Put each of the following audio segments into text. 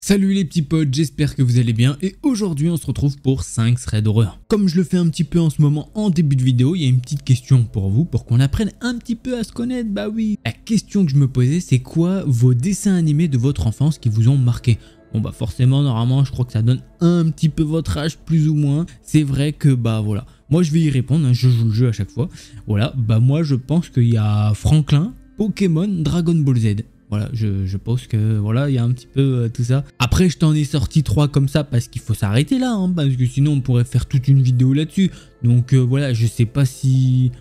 Salut les petits potes, j'espère que vous allez bien et aujourd'hui on se retrouve pour 5 threads d'horreur. Comme je le fais un petit peu en ce moment en début de vidéo, il y a une petite question pour vous pour qu'on apprenne un petit peu à se connaître, bah oui. La question que je me posais, c'est quoi vos dessins animés de votre enfance qui vous ont marqué? Bon bah forcément, normalement je crois que ça donne un petit peu votre âge plus ou moins. C'est vrai que bah voilà, moi je vais y répondre, hein, je joue le jeu à chaque fois. Voilà, bah moi je pense qu'il y a Franklin, Pokémon, Dragon Ball Z. Voilà, je pense que voilà, il y a un petit peu tout ça. Après, je t'en ai sorti 3 comme ça parce qu'il faut s'arrêter là, hein, parce que sinon on pourrait faire toute une vidéo là-dessus. Donc voilà, je sais pas si...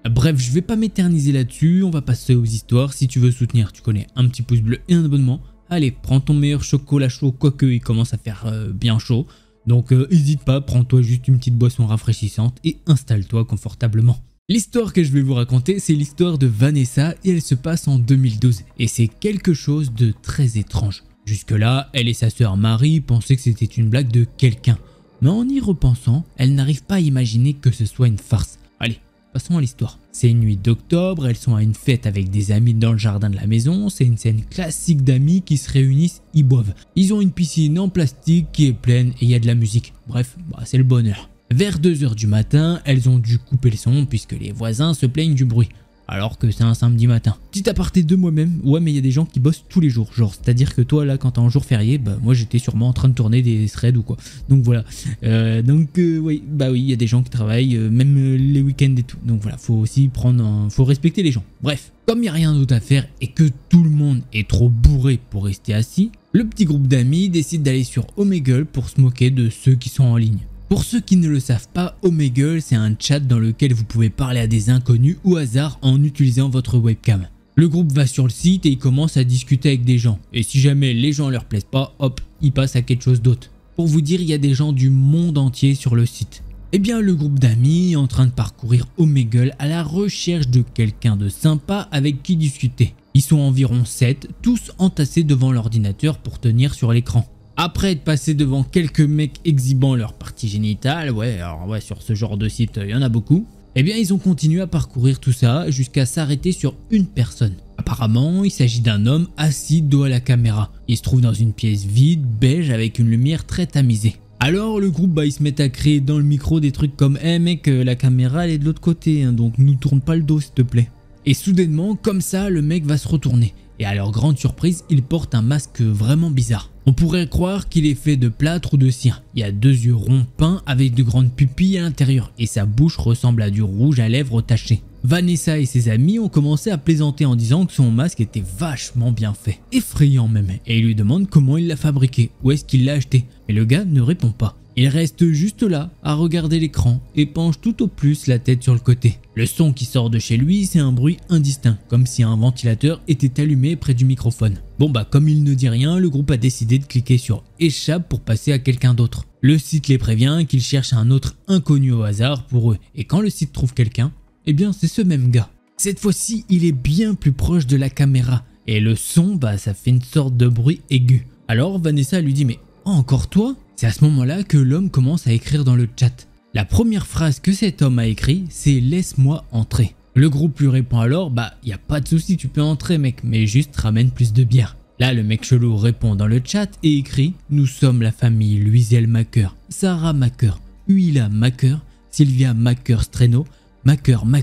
Bref, je vais pas m'éterniser là-dessus, on va passer aux histoires. Si tu veux soutenir, tu connais, un petit pouce bleu et un abonnement. Allez, prends ton meilleur chocolat chaud, quoique il commence à faire bien chaud. Donc n'hésite pas, prends-toi juste une petite boisson rafraîchissante et installe-toi confortablement. L'histoire que je vais vous raconter, c'est l'histoire de Vanessa et elle se passe en 2012 et c'est quelque chose de très étrange. Jusque-là, elle et sa sœur Marie pensaient que c'était une blague de quelqu'un. Mais en y repensant, elle n'arrive pas à imaginer que ce soit une farce. Allez, passons à l'histoire. C'est une nuit d'octobre, elles sont à une fête avec des amis dans le jardin de la maison. C'est une scène classique d'amis qui se réunissent, ils boivent. Ils ont une piscine en plastique qui est pleine et il y a de la musique. Bref, bah, c'est le bonheur. Vers 2 h du matin, elles ont dû couper le son puisque les voisins se plaignent du bruit. Alors que c'est un samedi matin. Petit aparté de moi-même, ouais mais il y a des gens qui bossent tous les jours. Genre, c'est-à-dire que toi là quand t'es en jour férié, bah moi j'étais sûrement en train de tourner des threads ou quoi. Donc voilà. Oui, bah oui, il y a des gens qui travaillent, même les week-ends et tout. Donc voilà, faut aussi faut respecter les gens. Bref, comme il n'y a rien d'autre à faire et que tout le monde est trop bourré pour rester assis, le petit groupe d'amis décide d'aller sur Omegle pour se moquer de ceux qui sont en ligne. Pour ceux qui ne le savent pas, Omegle, c'est un chat dans lequel vous pouvez parler à des inconnus au hasard en utilisant votre webcam. Le groupe va sur le site et il commence à discuter avec des gens. Et si jamais les gens leur plaisent pas, hop, ils passent à quelque chose d'autre. Pour vous dire, il y a des gens du monde entier sur le site. Eh bien, le groupe d'amis est en train de parcourir Omegle à la recherche de quelqu'un de sympa avec qui discuter. Ils sont environ 7, tous entassés devant l'ordinateur pour tenir sur l'écran. Après être passé devant quelques mecs exhibant leur partie génitale, sur ce genre de site, il y en a beaucoup, eh bien ils ont continué à parcourir tout ça jusqu'à s'arrêter sur une personne. Apparemment, il s'agit d'un homme assis dos à la caméra. Il se trouve dans une pièce vide, beige, avec une lumière très tamisée. Alors le groupe, il se met à créer dans le micro des trucs comme « Eh mec, la caméra elle est de l'autre côté, hein, donc nous tourne pas le dos s'il te plaît ». Et soudainement, comme ça, le mec va se retourner. Et à leur grande surprise, il porte un masque vraiment bizarre. On pourrait croire qu'il est fait de plâtre ou de cire. Il a 2 yeux ronds peints avec de grandes pupilles à l'intérieur et sa bouche ressemble à du rouge à lèvres taché. Vanessa et ses amis ont commencé à plaisanter en disant que son masque était vachement bien fait, effrayant même, et ils lui demandent comment il l'a fabriqué, où est-ce qu'il l'a acheté, mais le gars ne répond pas. Il reste juste là à regarder l'écran et penche tout au plus la tête sur le côté. Le son qui sort de chez lui, c'est un bruit indistinct, comme si un ventilateur était allumé près du microphone. Bon bah comme il ne dit rien, le groupe a décidé de cliquer sur échappe pour passer à quelqu'un d'autre. Le site les prévient qu'ils cherchent un autre inconnu au hasard pour eux, et quand le site trouve quelqu'un, eh bien c'est ce même gars. Cette fois-ci, il est bien plus proche de la caméra, et le son, ça fait une sorte de bruit aigu. Alors Vanessa lui dit mais encore toi ? C'est à ce moment-là que l'homme commence à écrire dans le chat. La première phrase que cet homme a écrit, c'est « Laisse-moi entrer ». Le groupe lui répond alors « Y a pas de souci, tu peux entrer mec, mais juste ramène plus de bière ». Là, le mec chelou répond dans le chat et écrit « Nous sommes la famille Luisiel Macker, Sarah Macker, Huila Macker, Sylvia Macker-Streno, Macker. »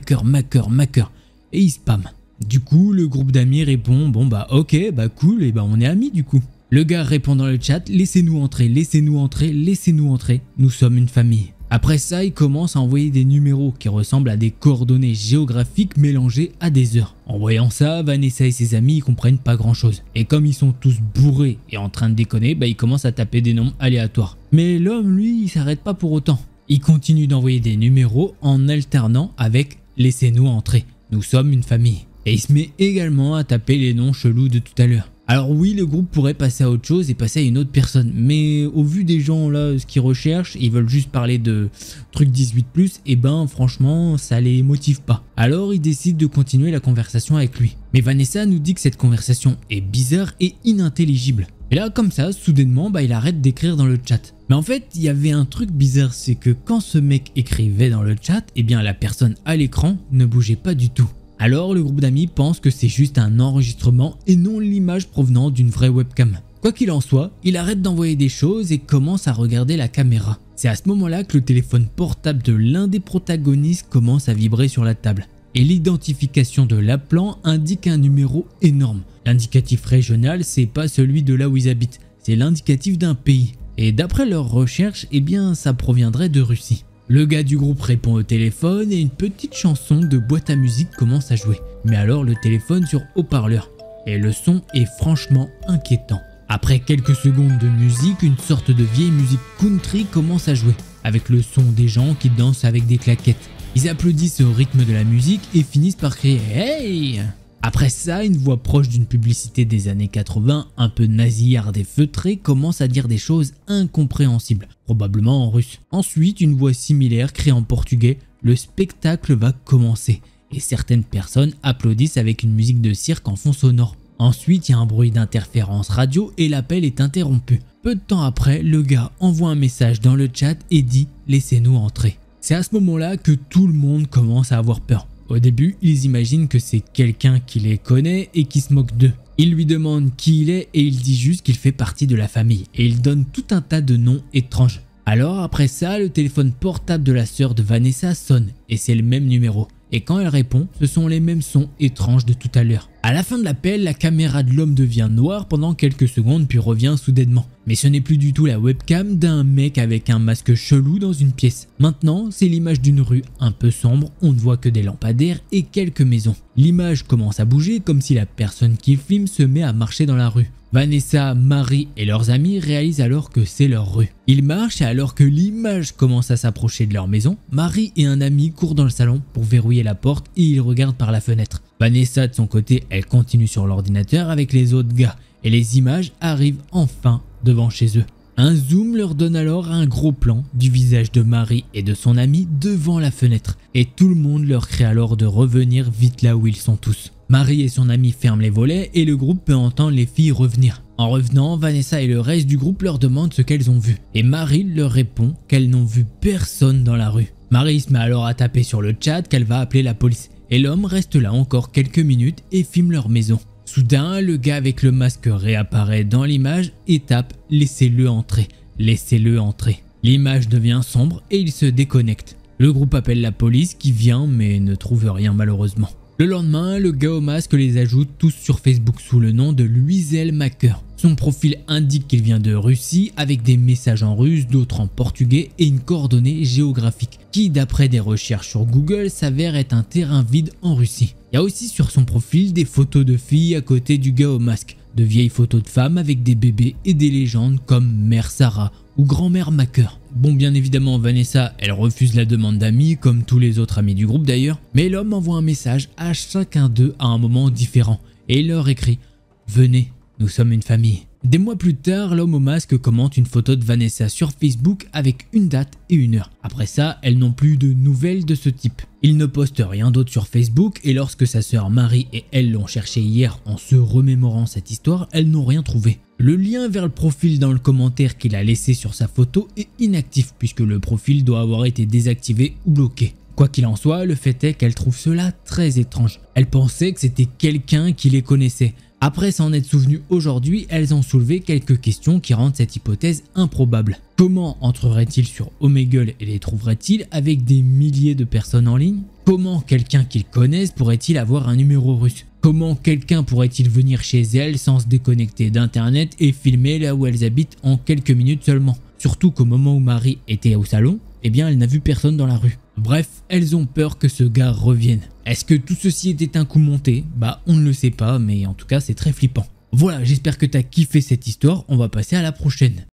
Et il spam. Du coup, le groupe d'amis répond « Ok, cool, et on est amis du coup ». Le gars répond dans le chat « Laissez-nous entrer, laissez-nous entrer, laissez-nous entrer, nous sommes une famille ». Après ça, il commence à envoyer des numéros qui ressemblent à des coordonnées géographiques mélangées à des heures. En voyant ça, Vanessa et ses amis ils comprennent pas grand chose. Et comme ils sont tous bourrés et en train de déconner, ils commencent à taper des noms aléatoires. Mais l'homme, lui, il s'arrête pas pour autant. Il continue d'envoyer des numéros en alternant avec « Laissez-nous entrer, nous sommes une famille ». Et il se met également à taper les noms chelous de tout à l'heure. Alors oui, le groupe pourrait passer à autre chose et passer à une autre personne, mais au vu des gens là, ce qu'ils recherchent, ils veulent juste parler de trucs 18+, et franchement, ça les motive pas. Alors ils décident de continuer la conversation avec lui. Mais Vanessa nous dit que cette conversation est bizarre et inintelligible. Et là, comme ça, soudainement, il arrête d'écrire dans le chat. Mais en fait, il y avait un truc bizarre, c'est que quand ce mec écrivait dans le chat, la personne à l'écran ne bougeait pas du tout. Alors le groupe d'amis pense que c'est juste un enregistrement et non l'image provenant d'une vraie webcam. Quoi qu'il en soit, il arrête d'envoyer des choses et commence à regarder la caméra. C'est à ce moment-là que le téléphone portable de l'un des protagonistes commence à vibrer sur la table. Et l'identification de l'appelant indique un numéro énorme. L'indicatif régional, c'est pas celui de là où ils habitent, c'est l'indicatif d'un pays. Et d'après leurs recherches, eh bien ça proviendrait de Russie. Le gars du groupe répond au téléphone et une petite chanson de boîte à musique commence à jouer. Mais alors le téléphone sur haut-parleur. Et le son est franchement inquiétant. Après quelques secondes de musique, une sorte de vieille musique country commence à jouer, avec le son des gens qui dansent avec des claquettes. Ils applaudissent au rythme de la musique et finissent par crier « Hey !» Après ça, une voix proche d'une publicité des années 80, un peu nasillarde et feutrée, commence à dire des choses incompréhensibles, probablement en russe. Ensuite, une voix similaire crie en portugais « Le spectacle va commencer » et certaines personnes applaudissent avec une musique de cirque en fond sonore. Ensuite, il y a un bruit d'interférence radio et l'appel est interrompu. Peu de temps après, le gars envoie un message dans le chat et dit « Laissez-nous entrer ». C'est à ce moment-là que tout le monde commence à avoir peur. Au début, ils imaginent que c'est quelqu'un qui les connaît et qui se moque d'eux. Ils lui demandent qui il est et il dit juste qu'il fait partie de la famille et il donne tout un tas de noms étranges. Alors après ça, le téléphone portable de la sœur de Vanessa sonne et c'est le même numéro. Et quand elle répond, ce sont les mêmes sons étranges de tout à l'heure. À la fin de l'appel, la caméra de l'homme devient noire pendant quelques secondes puis revient soudainement. Mais ce n'est plus du tout la webcam d'un mec avec un masque chelou dans une pièce. Maintenant, c'est l'image d'une rue un peu sombre, on ne voit que des lampadaires et quelques maisons. L'image commence à bouger comme si la personne qui filme se met à marcher dans la rue. Vanessa, Marie et leurs amis réalisent alors que c'est leur rue. Ils marchent et alors que l'image commence à s'approcher de leur maison, Marie et un ami courent dans le salon pour verrouiller la porte et ils regardent par la fenêtre. Vanessa de son côté, elle continue sur l'ordinateur avec les autres gars et les images arrivent enfin devant chez eux. Un zoom leur donne alors un gros plan du visage de Marie et de son ami devant la fenêtre et tout le monde leur crie alors de revenir vite là où ils sont tous. Marie et son ami ferment les volets et le groupe peut entendre les filles revenir. En revenant, Vanessa et le reste du groupe leur demandent ce qu'elles ont vu. Et Marie leur répond qu'elles n'ont vu personne dans la rue. Marie se met alors à taper sur le chat qu'elle va appeler la police. Et l'homme reste là encore quelques minutes et filme leur maison. Soudain, le gars avec le masque réapparaît dans l'image et tape « Laissez-le entrer, laissez-le entrer ». L'image devient sombre et il se déconnecte. Le groupe appelle la police qui vient mais ne trouve rien malheureusement. Le lendemain, le gars au masque les ajoute tous sur Facebook sous le nom de Luisel Macker. Son profil indique qu'il vient de Russie avec des messages en russe, d'autres en portugais et une coordonnée géographique qui d'après des recherches sur Google s'avère être un terrain vide en Russie. Il y a aussi sur son profil des photos de filles à côté du gars au masque, de vieilles photos de femmes avec des bébés et des légendes comme Mère Sarah ou Grand-mère Macker. Bon, bien évidemment, Vanessa, elle refuse la demande d'amis, comme tous les autres amis du groupe d'ailleurs, mais l'homme envoie un message à chacun d'eux à un moment différent et il leur écrit « Venez, nous sommes une famille ». Des mois plus tard, l'homme au masque commente une photo de Vanessa sur Facebook avec une date et une heure. Après ça, elles n'ont plus de nouvelles de ce type. Il ne poste rien d'autre sur Facebook et lorsque sa sœur Marie et elle l'ont cherché hier en se remémorant cette histoire, elles n'ont rien trouvé. Le lien vers le profil dans le commentaire qu'il a laissé sur sa photo est inactif puisque le profil doit avoir été désactivé ou bloqué. Quoi qu'il en soit, le fait est qu'elle trouve cela très étrange. Elle pensait que c'était quelqu'un qui les connaissait. Après s'en être souvenu aujourd'hui, elles ont soulevé quelques questions qui rendent cette hypothèse improbable. Comment entrerait-il sur Omegle et les trouverait-il avec des milliers de personnes en ligne? Comment quelqu'un qu'ils connaissent pourrait-il avoir un numéro russe? Comment quelqu'un pourrait-il venir chez elles sans se déconnecter d'internet et filmer là où elles habitent en quelques minutes seulement? Surtout qu'au moment où Marie était au salon, eh bien elle n'a vu personne dans la rue. Bref, elles ont peur que ce gars revienne. Est-ce que tout ceci était un coup monté? Bah on ne le sait pas, mais en tout cas c'est très flippant. Voilà, j'espère que t'as kiffé cette histoire, on va passer à la prochaine.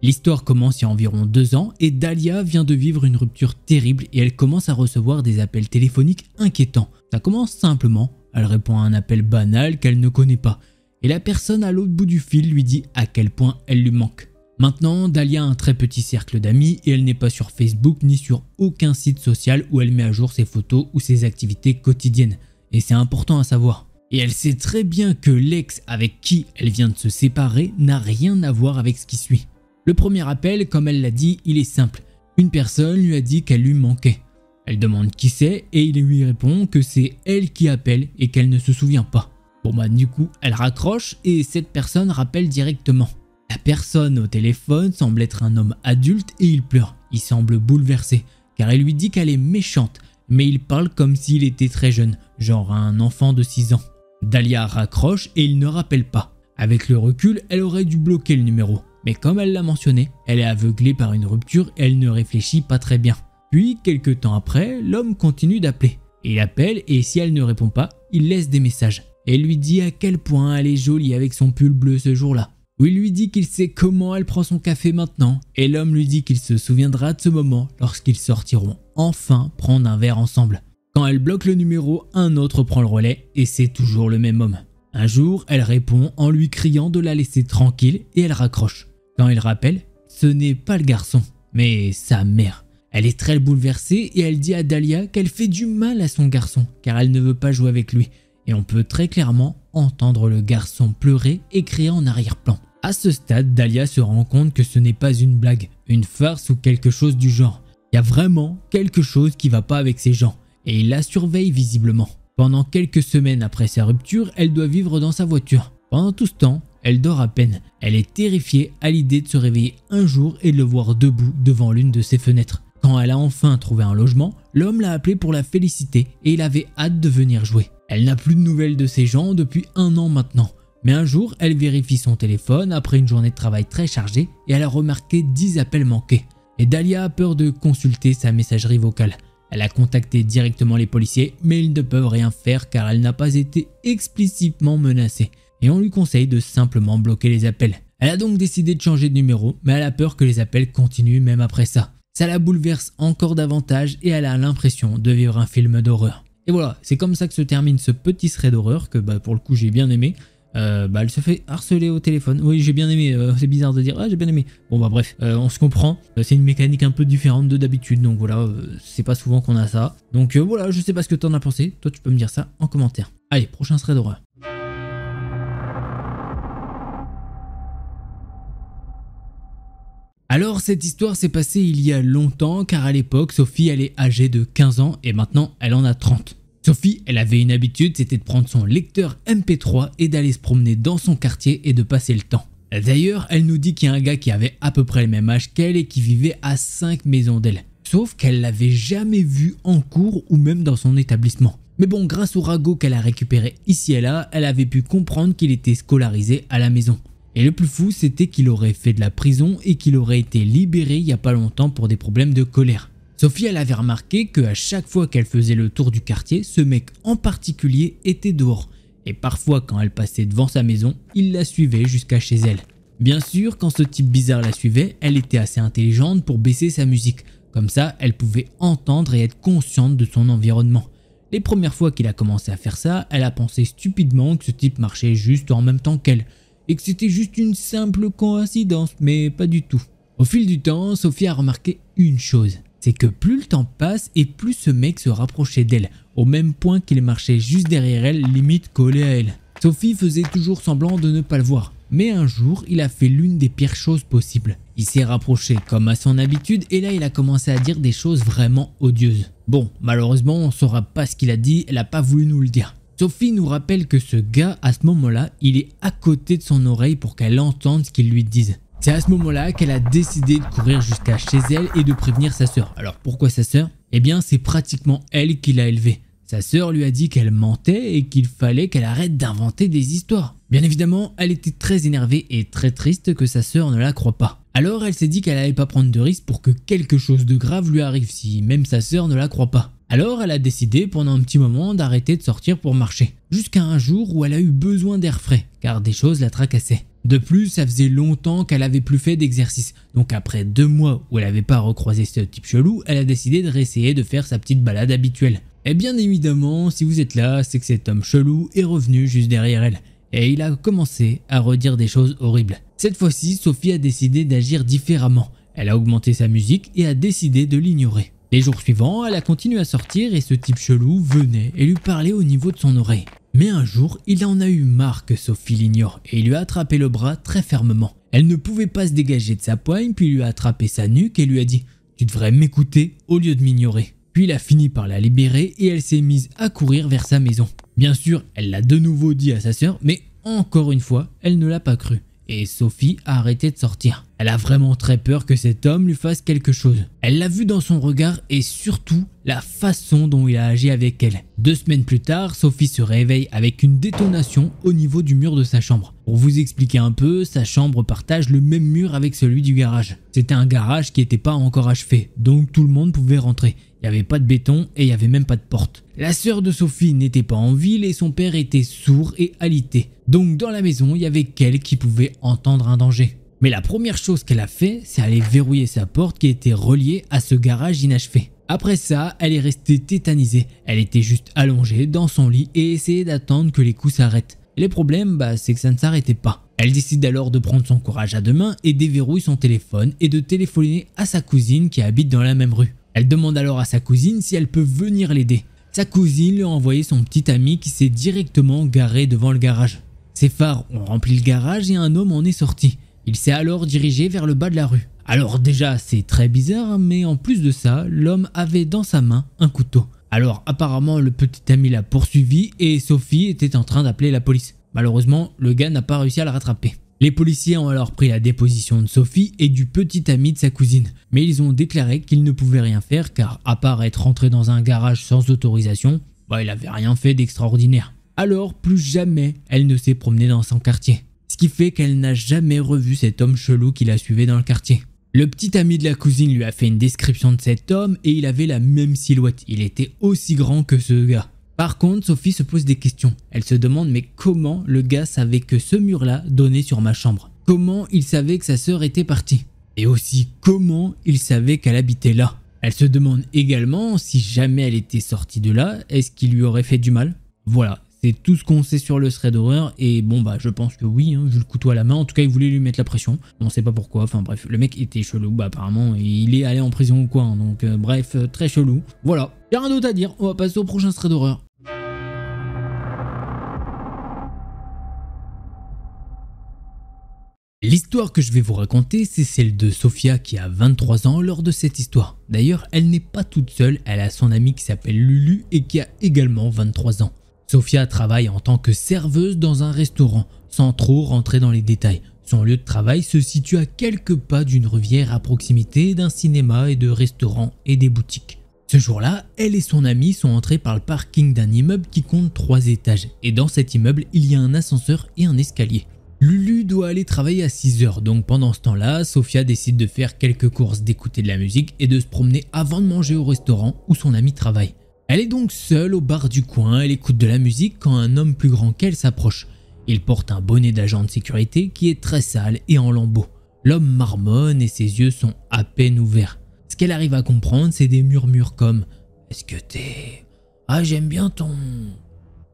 L'histoire commence il y a environ 2 ans et Dalia vient de vivre une rupture terrible et elle commence à recevoir des appels téléphoniques inquiétants. Ça commence simplement, elle répond à un appel banal qu'elle ne connaît pas. Et la personne à l'autre bout du fil lui dit à quel point elle lui manque. Maintenant, Dalia a un très petit cercle d'amis et elle n'est pas sur Facebook ni sur aucun site social où elle met à jour ses photos ou ses activités quotidiennes. Et c'est important à savoir. Et elle sait très bien que l'ex avec qui elle vient de se séparer n'a rien à voir avec ce qui suit. Le premier appel, comme elle l'a dit, il est simple. Une personne lui a dit qu'elle lui manquait. Elle demande qui c'est et il lui répond que c'est elle qui appelle et qu'elle ne se souvient pas. Bon bah du coup, elle raccroche et cette personne rappelle directement. La personne au téléphone semble être un homme adulte et il pleure. Il semble bouleversé car elle lui dit qu'elle est méchante, mais il parle comme s'il était très jeune, genre un enfant de 6 ans. Dahlia raccroche et il ne rappelle pas. Avec le recul, elle aurait dû bloquer le numéro. Mais comme elle l'a mentionné, elle est aveuglée par une rupture et elle ne réfléchit pas très bien. Puis, quelques temps après, l'homme continue d'appeler. Il appelle et si elle ne répond pas, il laisse des messages. Elle lui dit à quel point elle est jolie avec son pull bleu ce jour-là. Ou il lui dit qu'il sait comment elle prend son café maintenant. Et l'homme lui dit qu'il se souviendra de ce moment lorsqu'ils sortiront enfin prendre un verre ensemble. Quand elle bloque le numéro, un autre prend le relais et c'est toujours le même homme. Un jour, elle répond en lui criant de la laisser tranquille et elle raccroche. Quand il rappelle, ce n'est pas le garçon, mais sa mère. Elle est très bouleversée et elle dit à Dahlia qu'elle fait du mal à son garçon car elle ne veut pas jouer avec lui. Et on peut très clairement entendre le garçon pleurer et crier en arrière-plan. À ce stade, Dahlia se rend compte que ce n'est pas une blague, une farce ou quelque chose du genre. Il y a vraiment quelque chose qui va pas avec ces gens et il la surveille visiblement. Pendant quelques semaines après sa rupture, elle doit vivre dans sa voiture. Pendant tout ce temps, elle dort à peine. Elle est terrifiée à l'idée de se réveiller un jour et de le voir debout devant l'une de ses fenêtres. Quand elle a enfin trouvé un logement, l'homme l'a appelée pour la féliciter et il avait hâte de venir jouer. Elle n'a plus de nouvelles de ces gens depuis 1 an maintenant. Mais un jour, elle vérifie son téléphone après une journée de travail très chargée et elle a remarqué 10 appels manqués. Et Dahlia a peur de consulter sa messagerie vocale. Elle a contacté directement les policiers, mais ils ne peuvent rien faire car elle n'a pas été explicitement menacée. Et on lui conseille de simplement bloquer les appels. Elle a donc décidé de changer de numéro, mais elle a peur que les appels continuent même après ça. Ça la bouleverse encore davantage et elle a l'impression de vivre un film d'horreur. Et voilà, c'est comme ça que se termine ce petit thread d'horreur que pour le coup j'ai bien aimé. Elle se fait harceler au téléphone. Oui, j'ai bien aimé, c'est bizarre de dire j'ai bien aimé. Bon bref, on se comprend. C'est une mécanique un peu différente de d'habitude, donc voilà, c'est pas souvent qu'on a ça. Donc voilà, je sais pas ce que t'en as pensé. Toi, tu peux me dire ça en commentaire. Allez, prochain thread d'horreur. Alors cette histoire s'est passée il y a longtemps car à l'époque Sophie elle est âgée de 15 ans et maintenant elle en a 30. Sophie elle avait une habitude, c'était de prendre son lecteur MP3 et d'aller se promener dans son quartier et de passer le temps. D'ailleurs elle nous dit qu'il y a un gars qui avait à peu près le même âge qu'elle et qui vivait à 5 maisons d'elle. Sauf qu'elle l'avait jamais vu en cours ou même dans son établissement. Mais bon, grâce au ragot qu'elle a récupéré ici et là, elle avait pu comprendre qu'il était scolarisé à la maison. Et le plus fou, c'était qu'il aurait fait de la prison et qu'il aurait été libéré il y a pas longtemps pour des problèmes de colère. Sophie, elle avait remarqué qu'à chaque fois qu'elle faisait le tour du quartier, ce mec en particulier était dehors. Et parfois, quand elle passait devant sa maison, il la suivait jusqu'à chez elle. Bien sûr, quand ce type bizarre la suivait, elle était assez intelligente pour baisser sa musique. Comme ça, elle pouvait entendre et être consciente de son environnement. Les premières fois qu'il a commencé à faire ça, elle a pensé stupidement que ce type marchait juste en même temps qu'elle. Et que c'était juste une simple coïncidence, mais pas du tout. Au fil du temps, Sophie a remarqué une chose, c'est que plus le temps passe et plus ce mec se rapprochait d'elle, au même point qu'il marchait juste derrière elle, limite collé à elle. Sophie faisait toujours semblant de ne pas le voir, mais un jour, il a fait l'une des pires choses possibles. Il s'est rapproché comme à son habitude et là il a commencé à dire des choses vraiment odieuses. Bon, malheureusement on saura pas ce qu'il a dit, elle a pas voulu nous le dire. Sophie nous rappelle que ce gars, à ce moment-là, il est à côté de son oreille pour qu'elle entende ce qu'il lui dise. C'est à ce moment-là qu'elle a décidé de courir jusqu'à chez elle et de prévenir sa sœur. Alors pourquoi sa sœur? Eh bien c'est pratiquement elle qui l'a élevée. Sa sœur lui a dit qu'elle mentait et qu'il fallait qu'elle arrête d'inventer des histoires. Bien évidemment, elle était très énervée et très triste que sa sœur ne la croie pas. Alors elle s'est dit qu'elle n'allait pas prendre de risque pour que quelque chose de grave lui arrive si même sa sœur ne la croit pas. Alors elle a décidé pendant un petit moment d'arrêter de sortir pour marcher. Jusqu'à un jour où elle a eu besoin d'air frais, car des choses la tracassaient. De plus, ça faisait longtemps qu'elle avait plus fait d'exercice. Donc après 2 mois où elle n'avait pas recroisé ce type chelou, elle a décidé de réessayer de faire sa petite balade habituelle. Et bien évidemment, si vous êtes là, c'est que cet homme chelou est revenu juste derrière elle. Et il a commencé à redire des choses horribles. Cette fois-ci, Sophie a décidé d'agir différemment. Elle a augmenté sa musique et a décidé de l'ignorer. Les jours suivants, elle a continué à sortir et ce type chelou venait et lui parlait au niveau de son oreille. Mais un jour, il en a eu marre que Sophie l'ignore et il lui a attrapé le bras très fermement. Elle ne pouvait pas se dégager de sa poigne puis il lui a attrapé sa nuque et lui a dit « tu devrais m'écouter au lieu de m'ignorer. » Puis il a fini par la libérer et elle s'est mise à courir vers sa maison. Bien sûr, elle l'a de nouveau dit à sa sœur, mais encore une fois, elle ne l'a pas cru. Et Sophie a arrêté de sortir. Elle a vraiment très peur que cet homme lui fasse quelque chose. Elle l'a vu dans son regard et surtout la façon dont il a agi avec elle. 2 semaines plus tard, Sophie se réveille avec une détonation au niveau du mur de sa chambre. Pour vous expliquer un peu, sa chambre partage le même mur avec celui du garage. C'était un garage qui n'était pas encore achevé, donc tout le monde pouvait rentrer. Il n'y avait pas de béton et il n'y avait même pas de porte. La sœur de Sophie n'était pas en ville et son père était sourd et alité. Donc dans la maison, il y avait qu'elle qui pouvait entendre un danger. Mais la première chose qu'elle a fait, c'est aller verrouiller sa porte qui était reliée à ce garage inachevé. Après ça, elle est restée tétanisée. Elle était juste allongée dans son lit et essayait d'attendre que les coups s'arrêtent. Et le problème, c'est que ça ne s'arrêtait pas. Elle décide alors de prendre son courage à deux mains et déverrouille son téléphone et de téléphoner à sa cousine qui habite dans la même rue. Elle demande alors à sa cousine si elle peut venir l'aider. Sa cousine lui a envoyé son petit ami qui s'est directement garé devant le garage. Ses phares ont rempli le garage et un homme en est sorti. Il s'est alors dirigé vers le bas de la rue. Alors déjà c'est très bizarre, mais en plus de ça, l'homme avait dans sa main un couteau. Alors apparemment le petit ami l'a poursuivi et Sophie était en train d'appeler la police. Malheureusement, le gars n'a pas réussi à la rattraper. Les policiers ont alors pris la déposition de Sophie et du petit ami de sa cousine. Mais ils ont déclaré qu'ils ne pouvaient rien faire car à part être rentré dans un garage sans autorisation, il avait rien fait d'extraordinaire. Alors plus jamais elle ne s'est promenée dans son quartier. Ce qui fait qu'elle n'a jamais revu cet homme chelou qui la suivait dans le quartier. Le petit ami de la cousine lui a fait une description de cet homme et il avait la même silhouette. Il était aussi grand que ce gars. Par contre, Sophie se pose des questions. Elle se demande mais comment le gars savait que ce mur-là donnait sur ma chambre? Comment il savait que sa sœur était partie? Et aussi comment il savait qu'elle habitait là? Elle se demande également si jamais elle était sortie de là, est-ce qu'il lui aurait fait du mal? Voilà, c'est tout ce qu'on sait sur le thread d'horreur et je pense que oui, vu le couteau à la main, en tout cas il voulait lui mettre la pression. On sait pas pourquoi, enfin bref, le mec était chelou, apparemment il est allé en prison ou quoi, donc bref, très chelou. Voilà, y'a rien d'autre à dire, on va passer au prochain thread d'horreur. L'histoire que je vais vous raconter, c'est celle de Sophia qui a 23 ans lors de cette histoire. D'ailleurs, elle n'est pas toute seule, elle a son amie qui s'appelle Lulu et qui a également 23 ans. Sophia travaille en tant que serveuse dans un restaurant, sans trop rentrer dans les détails. Son lieu de travail se situe à quelques pas d'une rivière à proximité d'un cinéma et de restaurants et des boutiques. Ce jour-là, elle et son amie sont entrés par le parking d'un immeuble qui compte 3 étages. Et dans cet immeuble, il y a un ascenseur et un escalier. Lulu doit aller travailler à 6 h, donc pendant ce temps-là, Sophia décide de faire quelques courses, d'écouter de la musique et de se promener avant de manger au restaurant où son amie travaille. Elle est donc seule au bar du coin, elle écoute de la musique quand un homme plus grand qu'elle s'approche. Il porte un bonnet d'agent de sécurité qui est très sale et en lambeaux. L'homme marmonne et ses yeux sont à peine ouverts. Ce qu'elle arrive à comprendre, c'est des murmures comme « Est-ce que t'es... Ah, j'aime bien ton...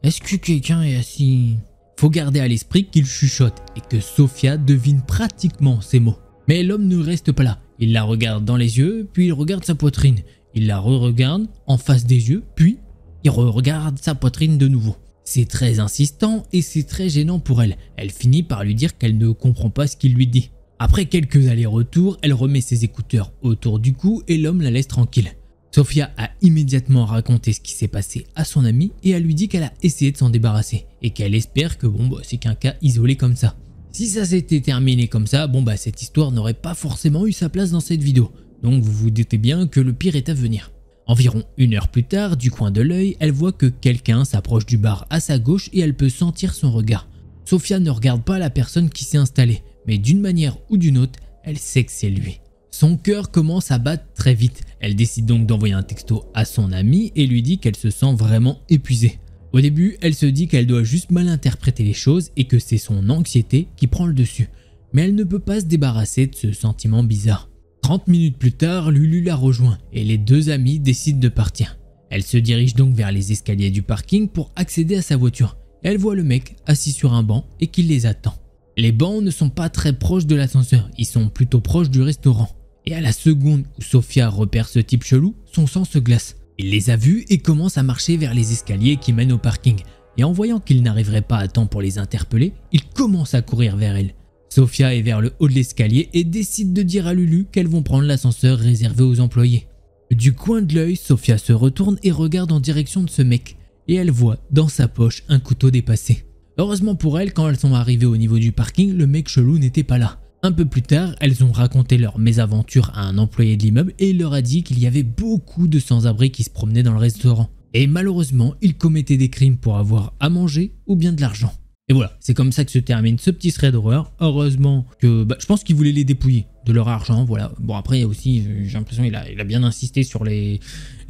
Est-ce que quelqu'un est assis ?» Faut garder à l'esprit qu'il chuchote et que Sophia devine pratiquement ces mots. Mais l'homme ne reste pas là. Il la regarde dans les yeux, puis il regarde sa poitrine. Il la re-regarde en face des yeux, puis il re-regarde sa poitrine de nouveau. C'est très insistant et c'est très gênant pour elle. Elle finit par lui dire qu'elle ne comprend pas ce qu'il lui dit. Après quelques allers-retours, elle remet ses écouteurs autour du cou et l'homme la laisse tranquille. Sophia a immédiatement raconté ce qui s'est passé à son amie et elle lui dit qu'elle a essayé de s'en débarrasser et qu'elle espère que c'est qu'un cas isolé comme ça. Si ça s'était terminé comme ça, cette histoire n'aurait pas forcément eu sa place dans cette vidéo. Donc vous vous doutez bien que le pire est à venir. Environ 1 heure plus tard, du coin de l'œil, elle voit que quelqu'un s'approche du bar à sa gauche et elle peut sentir son regard. Sophia ne regarde pas la personne qui s'est installée, mais d'une manière ou d'une autre, elle sait que c'est lui. Son cœur commence à battre très vite. Elle décide donc d'envoyer un texto à son amie et lui dit qu'elle se sent vraiment épuisée. Au début, elle se dit qu'elle doit juste mal interpréter les choses et que c'est son anxiété qui prend le dessus. Mais elle ne peut pas se débarrasser de ce sentiment bizarre. 30 minutes plus tard, Lulu la rejoint et les 2 amis décident de partir. Elle se dirige donc vers les escaliers du parking pour accéder à sa voiture. Elle voit le mec assis sur un banc et qu'il les attend. Les bancs ne sont pas très proches de l'ascenseur, ils sont plutôt proches du restaurant. Et à la seconde où Sophia repère ce type chelou, son sang se glace. Il les a vus et commence à marcher vers les escaliers qui mènent au parking. Et en voyant qu'il n'arriverait pas à temps pour les interpeller, il commence à courir vers elle. Sophia est vers le haut de l'escalier et décide de dire à Lulu qu'elles vont prendre l'ascenseur réservé aux employés. Du coin de l'œil, Sophia se retourne et regarde en direction de ce mec et elle voit dans sa poche un couteau dépassé. Heureusement pour elle, quand elles sont arrivées au niveau du parking, le mec chelou n'était pas là. Un peu plus tard, elles ont raconté leur mésaventure à un employé de l'immeuble et il leur a dit qu'il y avait beaucoup de sans-abri qui se promenaient dans le restaurant. Et malheureusement, ils commettaient des crimes pour avoir à manger ou bien de l'argent. Et voilà, c'est comme ça que se termine ce petit thread d'horreur. Heureusement que je pense qu'il voulait les dépouiller de leur argent, voilà. Bon après il y a aussi, j'ai l'impression qu'il a bien insisté sur les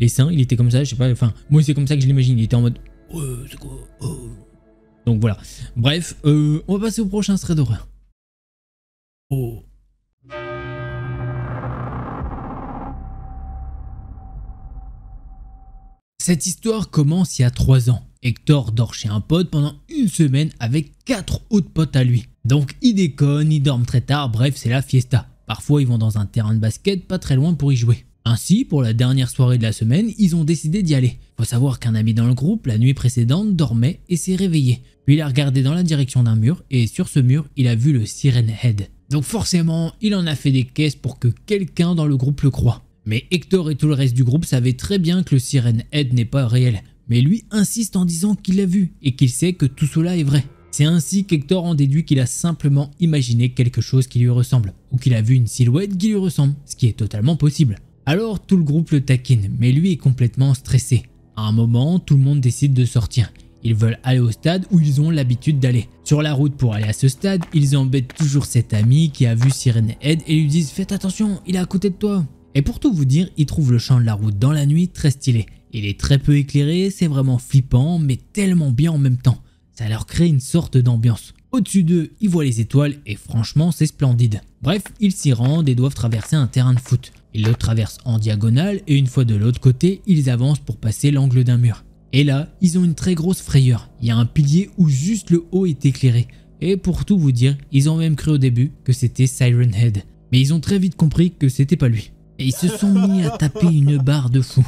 seins, il était comme ça, je sais pas, enfin moi c'est comme ça que je l'imagine, il était en mode c'est quoi Donc voilà, bref, on va passer au prochain thread d'horreur. Cette histoire commence il y a 3 ans. Hector dort chez un pote pendant une semaine avec 4 autres potes à lui. Donc ils déconnent, ils dorment très tard, bref c'est la fiesta. Parfois ils vont dans un terrain de basket pas très loin pour y jouer. Ainsi, pour la dernière soirée de la semaine, ils ont décidé d'y aller. Faut savoir qu'un ami dans le groupe, la nuit précédente, dormait et s'est réveillé. Puis il a regardé dans la direction d'un mur et sur ce mur, il a vu le Siren Head. Donc forcément, il en a fait des caisses pour que quelqu'un dans le groupe le croie. Mais Hector et tout le reste du groupe savaient très bien que le Siren Head n'est pas réel. Mais lui insiste en disant qu'il l'a vu et qu'il sait que tout cela est vrai. C'est ainsi qu'Hector en déduit qu'il a simplement imaginé quelque chose qui lui ressemble, ou qu'il a vu une silhouette qui lui ressemble, ce qui est totalement possible. Alors tout le groupe le taquine, mais lui est complètement stressé. À un moment, tout le monde décide de sortir. Ils veulent aller au stade où ils ont l'habitude d'aller. Sur la route pour aller à ce stade, ils embêtent toujours cet ami qui a vu Siren Head et lui disent « Faites attention, il est à côté de toi !» Et pour tout vous dire, ils trouvent le champ de la route dans la nuit très stylé. Il est très peu éclairé, c'est vraiment flippant, mais tellement bien en même temps. Ça leur crée une sorte d'ambiance. Au-dessus d'eux, ils voient les étoiles et franchement, c'est splendide. Bref, ils s'y rendent et doivent traverser un terrain de foot. Ils le traversent en diagonale et une fois de l'autre côté, ils avancent pour passer l'angle d'un mur. Et là, ils ont une très grosse frayeur. Il y a un pilier où juste le haut est éclairé. Et pour tout vous dire, ils ont même cru au début que c'était Siren Head. Mais ils ont très vite compris que c'était pas lui. Et ils se sont mis à taper une barre de fou.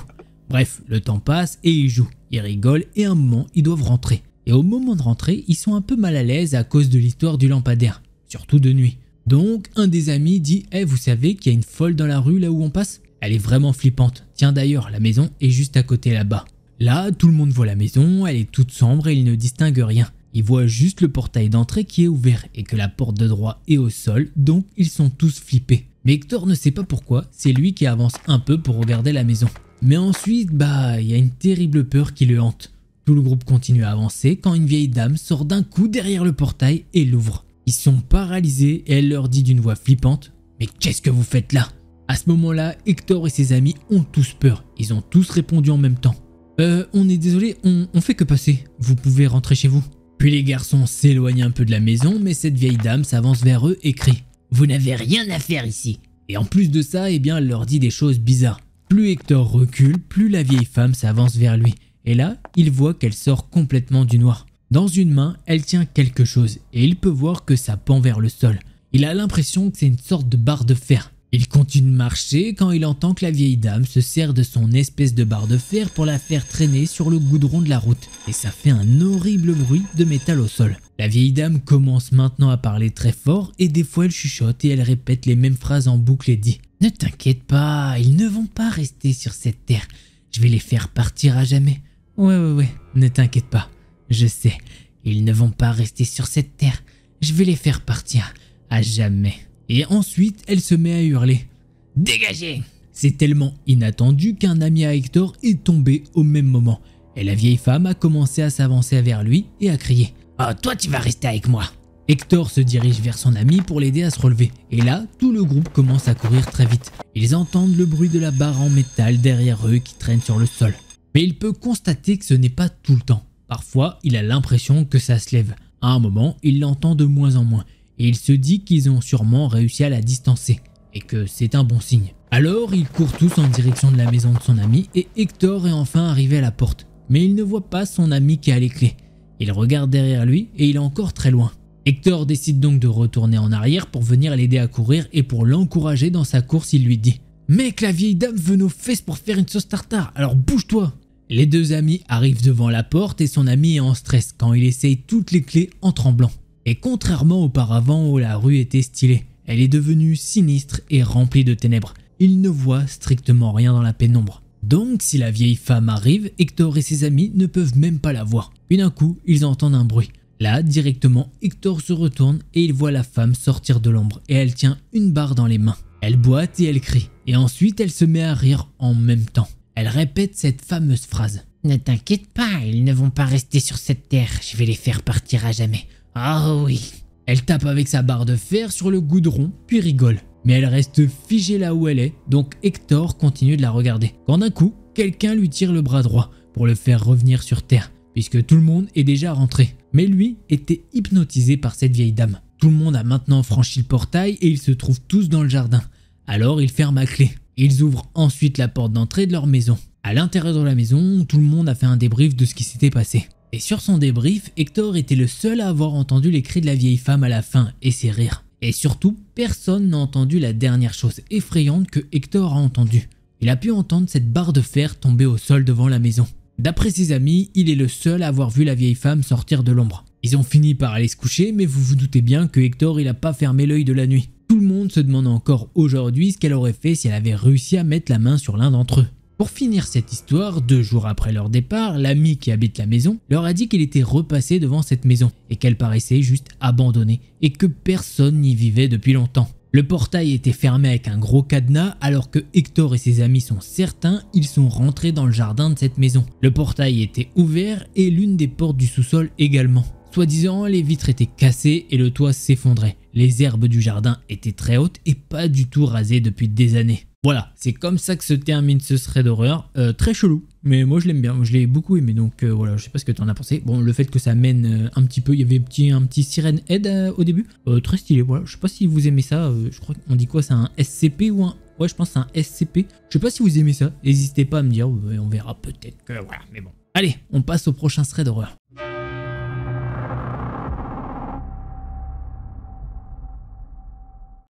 Bref, le temps passe et ils jouent. Ils rigolent et à un moment, ils doivent rentrer. Et au moment de rentrer, ils sont un peu mal à l'aise à cause de l'histoire du lampadaire. Surtout de nuit. Donc, un des amis dit « Eh, vous savez qu'il y a une folle dans la rue là où on passe ? Elle est vraiment flippante. Tiens d'ailleurs, la maison est juste à côté là-bas. » Là, tout le monde voit la maison, elle est toute sombre et ils ne distinguent rien. Ils voient juste le portail d'entrée qui est ouvert et que la porte de droit est au sol, donc ils sont tous flippés. Mais Hector ne sait pas pourquoi, c'est lui qui avance un peu pour regarder la maison. Mais ensuite, il y a une terrible peur qui le hante. Tout le groupe continue à avancer quand une vieille dame sort d'un coup derrière le portail et l'ouvre. Ils sont paralysés et elle leur dit d'une voix flippante « Mais qu'est-ce que vous faites là ?» À ce moment-là, Hector et ses amis ont tous peur. Ils ont tous répondu en même temps. On est désolé, on fait que passer. Vous pouvez rentrer chez vous. » Puis les garçons s'éloignent un peu de la maison, mais cette vieille dame s'avance vers eux et crie « Vous n'avez rien à faire ici !» Et en plus de ça, elle leur dit des choses bizarres. Plus Hector recule, plus la vieille femme s'avance vers lui. Et là, il voit qu'elle sort complètement du noir. Dans une main, elle tient quelque chose et il peut voir que ça pend vers le sol. Il a l'impression que c'est une sorte de barre de fer. Il continue de marcher quand il entend que la vieille dame se sert de son espèce de barre de fer pour la faire traîner sur le goudron de la route. Et ça fait un horrible bruit de métal au sol. La vieille dame commence maintenant à parler très fort et des fois elle chuchote et elle répète les mêmes phrases en boucle et dit « Ne t'inquiète pas, ils ne vont pas rester sur cette terre. Je vais les faire partir à jamais. Ouais, ne t'inquiète pas. Je sais, ils ne vont pas rester sur cette terre. Je vais les faire partir à jamais. » Et ensuite, elle se met à hurler « Dégagez !» C'est tellement inattendu qu'un ami à Hector est tombé au même moment. Et la vieille femme a commencé à s'avancer vers lui et à crier « Oh, toi tu vas rester avec moi !» Hector se dirige vers son ami pour l'aider à se relever. Et là, tout le groupe commence à courir très vite. Ils entendent le bruit de la barre en métal derrière eux qui traîne sur le sol. Mais il peut constater que ce n'est pas tout le temps. Parfois, il a l'impression que ça se lève. À un moment, il l'entend de moins en moins. Et il se dit qu'ils ont sûrement réussi à la distancer. Et que c'est un bon signe. Alors, ils courent tous en direction de la maison de son ami et Hector est enfin arrivé à la porte. Mais il ne voit pas son ami qui a les clés. Il regarde derrière lui et il est encore très loin. Hector décide donc de retourner en arrière pour venir l'aider à courir et pour l'encourager dans sa course, il lui dit « Mec, la vieille dame veut nos fesses pour faire une sauce tartare, alors bouge-toi !» Les deux amis arrivent devant la porte et son ami est en stress quand il essaye toutes les clés en tremblant. Et contrairement auparavant où la rue était stylée, elle est devenue sinistre et remplie de ténèbres. Il ne voit strictement rien dans la pénombre. Donc si la vieille femme arrive, Hector et ses amis ne peuvent même pas la voir. Puis d'un coup, ils entendent un bruit. Là, directement, Hector se retourne et il voit la femme sortir de l'ombre et elle tient une barre dans les mains. Elle boite et elle crie. Et ensuite, elle se met à rire en même temps. Elle répète cette fameuse phrase. « Ne t'inquiète pas, ils ne vont pas rester sur cette terre, je vais les faire partir à jamais. Oh oui !» Elle tape avec sa barre de fer sur le goudron, puis rigole. Mais elle reste figée là où elle est, donc Hector continue de la regarder. Quand d'un coup, quelqu'un lui tire le bras droit pour le faire revenir sur terre, puisque tout le monde est déjà rentré. Mais lui était hypnotisé par cette vieille dame. Tout le monde a maintenant franchi le portail et ils se trouvent tous dans le jardin. Alors ils ferment à clé. Ils ouvrent ensuite la porte d'entrée de leur maison. À l'intérieur de la maison, tout le monde a fait un débrief de ce qui s'était passé. Et sur son débrief, Hector était le seul à avoir entendu les cris de la vieille femme à la fin et ses rires. Et surtout, personne n'a entendu la dernière chose effrayante que Hector a entendue. Il a pu entendre cette barre de fer tomber au sol devant la maison. D'après ses amis, il est le seul à avoir vu la vieille femme sortir de l'ombre. Ils ont fini par aller se coucher, mais vous vous doutez bien que Hector il a pas fermé l'œil de la nuit. Tout le monde se demande encore aujourd'hui ce qu'elle aurait fait si elle avait réussi à mettre la main sur l'un d'entre eux. Pour finir cette histoire, 2 jours après leur départ, l'ami qui habite la maison leur a dit qu'il était repassé devant cette maison et qu'elle paraissait juste abandonnée et que personne n'y vivait depuis longtemps. Le portail était fermé avec un gros cadenas alors que Hector et ses amis sont certains, ils sont rentrés dans le jardin de cette maison. Le portail était ouvert et l'une des portes du sous-sol également. Soi-disant, les vitres étaient cassées et le toit s'effondrait. Les herbes du jardin étaient très hautes et pas du tout rasées depuis des années. Voilà, c'est comme ça que se termine ce thread d'horreur. Très chelou, mais moi je l'aime bien, je l'ai beaucoup aimé, donc voilà, je sais pas ce que t'en as pensé. Bon, le fait que ça mène un petit peu, il y avait un petit Siren Head au début, très stylé, voilà. Je sais pas si vous aimez ça, je crois qu'on dit quoi, c'est un SCP ou un... Ouais, je pense que c'est un SCP. Je sais pas si vous aimez ça, n'hésitez pas à me dire, on verra peut-être que voilà, mais bon. Allez, on passe au prochain thread d'horreur.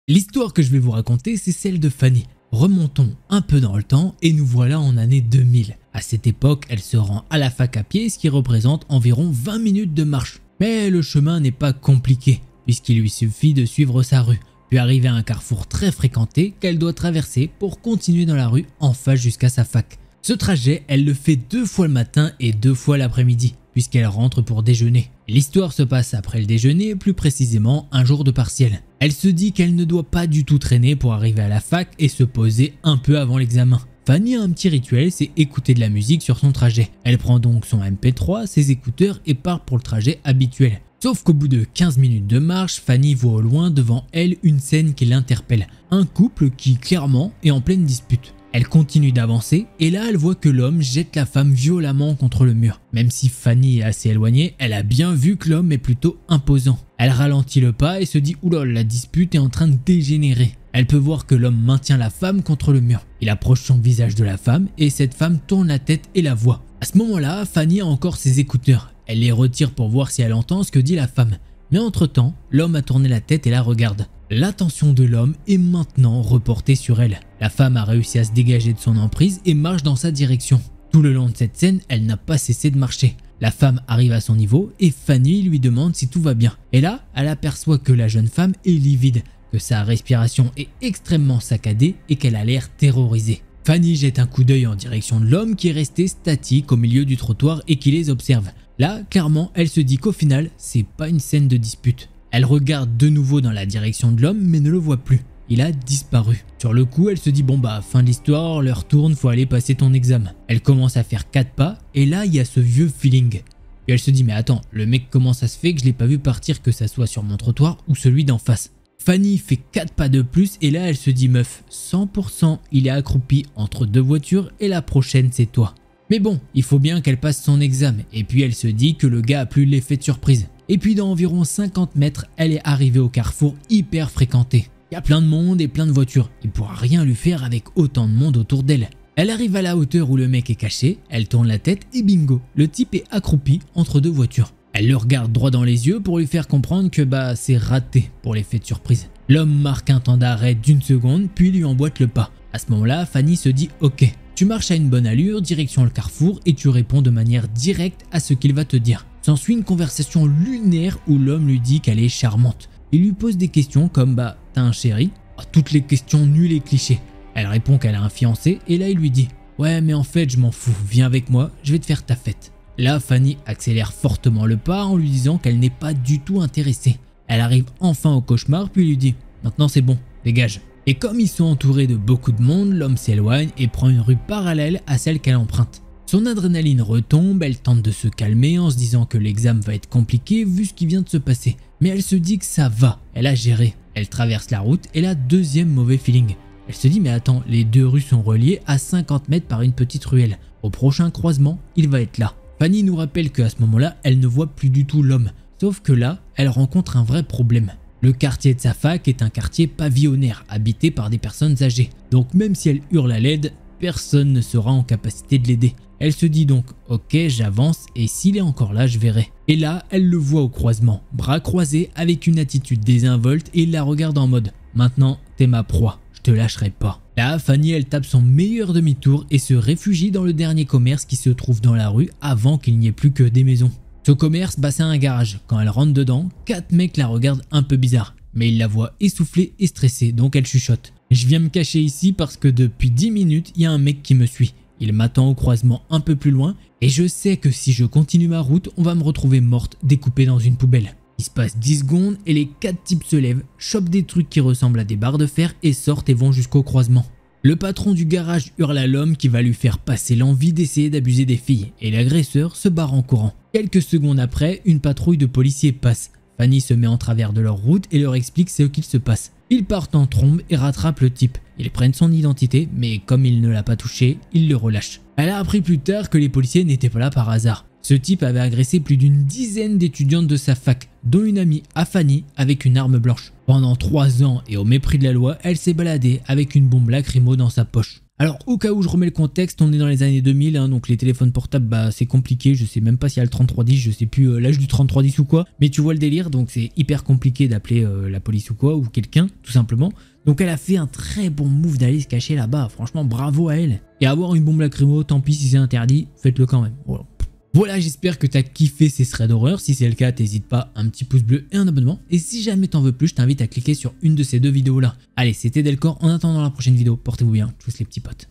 L'histoire que je vais vous raconter, c'est celle de Fanny. Remontons un peu dans le temps et nous voilà en année 2000. À cette époque, elle se rend à la fac à pied, ce qui représente environ 20 minutes de marche. Mais le chemin n'est pas compliqué, puisqu'il lui suffit de suivre sa rue, puis arriver à un carrefour très fréquenté qu'elle doit traverser pour continuer dans la rue en face jusqu'à sa fac. Ce trajet, elle le fait 2 fois le matin et 2 fois l'après-midi, puisqu'elle rentre pour déjeuner. L'histoire se passe après le déjeuner, plus précisément un jour de partiel. Elle se dit qu'elle ne doit pas du tout traîner pour arriver à la fac et se poser un peu avant l'examen. Fanny a un petit rituel, c'est écouter de la musique sur son trajet. Elle prend donc son MP3, ses écouteurs et part pour le trajet habituel. Sauf qu'au bout de 15 minutes de marche, Fanny voit au loin devant elle une scène qui l'interpelle. Un couple qui clairement est en pleine dispute. Elle continue d'avancer et là elle voit que l'homme jette la femme violemment contre le mur. Même si Fanny est assez éloignée, elle a bien vu que l'homme est plutôt imposant. Elle ralentit le pas et se dit oulala, la dispute est en train de dégénérer. Elle peut voir que l'homme maintient la femme contre le mur. Il approche son visage de la femme et cette femme tourne la tête et la voit. À ce moment-là, Fanny a encore ses écouteurs. Elle les retire pour voir si elle entend ce que dit la femme. Mais entre-temps, l'homme a tourné la tête et la regarde. L'attention de l'homme est maintenant reportée sur elle. La femme a réussi à se dégager de son emprise et marche dans sa direction. Tout le long de cette scène, elle n'a pas cessé de marcher. La femme arrive à son niveau et Fanny lui demande si tout va bien. Et là, elle aperçoit que la jeune femme est livide, que sa respiration est extrêmement saccadée et qu'elle a l'air terrorisée. Fanny jette un coup d'œil en direction de l'homme qui est resté statique au milieu du trottoir et qui les observe. Là, clairement, elle se dit qu'au final, c'est pas une scène de dispute. Elle regarde de nouveau dans la direction de l'homme mais ne le voit plus. Il a disparu. Sur le coup, elle se dit bon bah fin de l'histoire, l'heure tourne, faut aller passer ton examen. Elle commence à faire 4 pas et là il y a ce vieux feeling. Puis elle se dit mais attends, le mec comment ça se fait que je l'ai pas vu partir, que ça soit sur mon trottoir ou celui d'en face. Fanny fait 4 pas de plus et là elle se dit meuf, 100% il est accroupi entre 2 voitures et la prochaine c'est toi. Mais bon, il faut bien qu'elle passe son examen et puis elle se dit que le gars a plus l'effet de surprise. Et puis dans environ 50 mètres, elle est arrivée au carrefour hyper fréquenté. Il y a plein de monde et plein de voitures, il pourra rien lui faire avec autant de monde autour d'elle. Elle arrive à la hauteur où le mec est caché, elle tourne la tête et bingo, le type est accroupi entre 2 voitures. Elle le regarde droit dans les yeux pour lui faire comprendre que bah c'est raté pour l'effet de surprise. L'homme marque un temps d'arrêt d'1 seconde puis lui emboîte le pas. À ce moment-là, Fanny se dit ok. Tu marches à une bonne allure, direction le carrefour et tu réponds de manière directe à ce qu'il va te dire. S'ensuit une conversation lunaire où l'homme lui dit qu'elle est charmante. Il lui pose des questions comme bah t'as un chéri? Toutes les questions nulles et clichés. Elle répond qu'elle a un fiancé et là il lui dit ouais mais en fait je m'en fous, viens avec moi, je vais te faire ta fête. Là Fanny accélère fortement le pas en lui disant qu'elle n'est pas du tout intéressée. Elle arrive enfin au cauchemar puis lui dit maintenant c'est bon, dégage. Et comme ils sont entourés de beaucoup de monde, l'homme s'éloigne et prend une rue parallèle à celle qu'elle emprunte. Son adrénaline retombe, elle tente de se calmer en se disant que l'examen va être compliqué vu ce qui vient de se passer. Mais elle se dit que ça va, elle a géré. Elle traverse la route et la deuxième mauvais feeling. Elle se dit mais attends, les deux rues sont reliées à 50 mètres par une petite ruelle. Au prochain croisement, il va être là. Fanny nous rappelle qu'à ce moment-là, elle ne voit plus du tout l'homme. Sauf que là, elle rencontre un vrai problème. Le quartier de sa fac est un quartier pavillonnaire, habité par des personnes âgées. Donc même si elle hurle à l'aide, personne ne sera en capacité de l'aider. Elle se dit donc ok j'avance et s'il est encore là je verrai. Et là elle le voit au croisement, bras croisés avec une attitude désinvolte et il la regarde en mode maintenant t'es ma proie, je te lâcherai pas. Là Fanny elle tape son meilleur demi-tour et se réfugie dans le dernier commerce qui se trouve dans la rue avant qu'il n'y ait plus que des maisons. Ce commerce c'est un garage, quand elle rentre dedans, 4 mecs la regardent un peu bizarre. Mais il la voit essoufflée et stressée donc elle chuchote. Je viens me cacher ici parce que depuis 10 minutes il y a un mec qui me suit. Il m'attend au croisement un peu plus loin et je sais que si je continue ma route, on va me retrouver morte découpée dans une poubelle. Il se passe 10 secondes et les 4 types se lèvent, chopent des trucs qui ressemblent à des barres de fer et sortent et vont jusqu'au croisement. Le patron du garage hurle à l'homme qui va lui faire passer l'envie d'essayer d'abuser des filles et l'agresseur se barre en courant. Quelques secondes après, une patrouille de policiers passe. Fanny se met en travers de leur route et leur explique ce qu'il se passe. Ils partent en trombe et rattrapent le type. Ils prennent son identité, mais comme il ne l'a pas touché, ils le relâchent. Elle a appris plus tard que les policiers n'étaient pas là par hasard. Ce type avait agressé plus d'une dizaine d'étudiantes de sa fac, dont une amie à Fanny avec une arme blanche. Pendant 3 ans et au mépris de la loi, elle s'est baladée avec une bombe lacrymo dans sa poche. Alors au cas où je remets le contexte, on est dans les années 2000, donc les téléphones portables c'est compliqué, je sais même pas s'il y a le 3310, je sais plus l'âge du 3310 ou quoi, mais tu vois le délire, donc c'est hyper compliqué d'appeler la police ou quoi, ou quelqu'un tout simplement. Donc elle a fait un très bon move d'aller se cacher là-bas, franchement bravo à elle. Et avoir une bombe lacrymo, tant pis si c'est interdit, faites-le quand même. Voilà, j'espère que t'as kiffé ces threads d'horreur. Si c'est le cas, t'hésites pas, un petit pouce bleu et un abonnement. Et si jamais t'en veux plus, je t'invite à cliquer sur une de ces deux vidéos là. Allez, c'était Delcor, en attendant la prochaine vidéo, portez-vous bien, tous les petits potes.